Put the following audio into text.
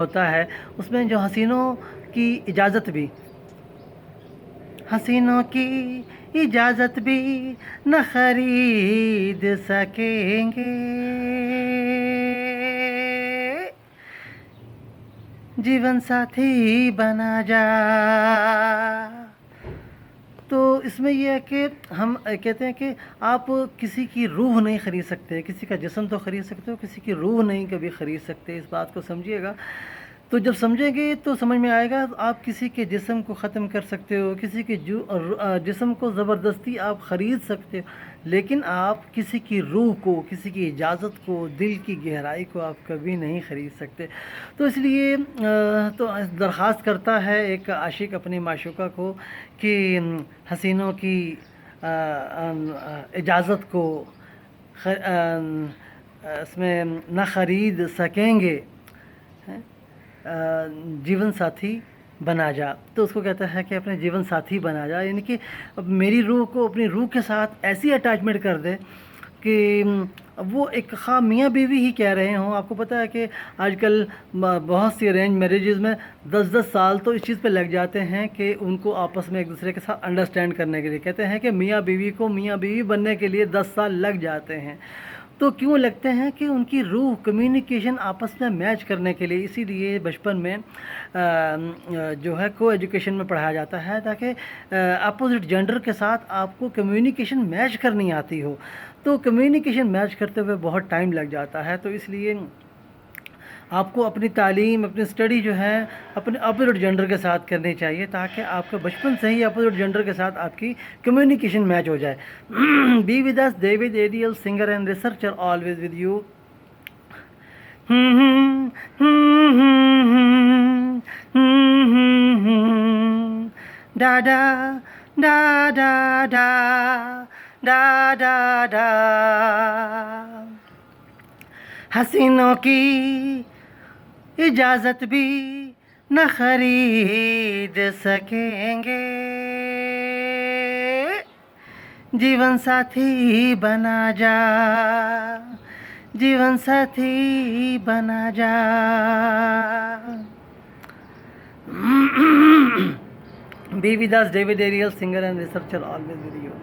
ہوتا ہے اس میں جو حسینوں کی اجازت بھی، حسینوں کی اجازت بھی نہ خرید سکیں گے، جیون ساتھی بنا جا۔ تو اس میں یہ ہے کہ ہم کہتے ہیں کہ آپ کسی کی روح نہیں خرید سکتے، کسی کا جسم تو خرید سکتے ہو، کسی کی روح نہیں کبھی خرید سکتے، اس بات کو سمجھیے گا۔ تو جب سمجھیں گے تو سمجھ میں آئے گا، آپ کسی کے جسم کو ختم کر سکتے ہو، کسی کے جسم کو زبردستی آپ خرید سکتے ہو، لیکن آپ کسی کی روح کو، کسی کی اجازت کو، دل کی گہرائی کو آپ کبھی نہیں خرید سکتے۔ تو اس لیے تو درخواست کرتا ہے ایک عاشق اپنی معشوقہ کو کہ حسینوں کی اجازت کو اس میں نہ خرید سکیں گے، جیون ساتھی بنا جا۔ تو اس کو کہتا ہے کہ اپنے جیون ساتھی بنا جا، یعنی کہ میری روح کو اپنی روح کے ساتھ ایسی اٹیچمنٹ کر دے کہ وہ ایک خواہ میاں بیوی ہی کہہ رہے ہوں۔ آپ کو پتہ ہے کہ آج کل بہت سی ارینج میریجز میں 10 سال تو اس چیز پہ لگ جاتے ہیں کہ ان کو آپس میں ایک دوسرے کے ساتھ انڈرسٹینڈ کرنے کے لیے، کہتے ہیں کہ میاں بیوی کو میاں بیوی بننے کے لیے 10 سال لگ جاتے ہیں۔ تو کیوں لگتے ہیں؟ کہ ان کی روح کمیونیکیشن آپس میں میچ کرنے کے لیے، اسی لیے بچپن میں جو ہے کو ایجوکیشن میں پڑھایا جاتا ہے تاکہ اپوزٹ جینڈر کے ساتھ آپ کو کمیونیکیشن میچ کرنی آتی ہو۔ تو کمیونیکیشن میچ کرتے ہوئے بہت ٹائم لگ جاتا ہے، تو اس لیے آپ کو اپنی تعلیم، اپنی اسٹڈی جو ہے اپنے اپوزٹ جینڈر کے ساتھ کرنی چاہیے تاکہ آپ کے بچپن سے ہی اپوزٹ جینڈر کے ساتھ آپ کی کمیونیکیشن میچ ہو جائے۔ Be with us David Ariel, singer and researcher, always with you. ڈا ڈا ڈا ڈا ڈا ڈا ڈا ڈا، حسینوں کی اجازت بھی نہ خرید سکیں گے، جیون ساتھی بنا جا، جیون ساتھی بنا جا۔ Be with us, David Ariel, singer and researcher, always with you.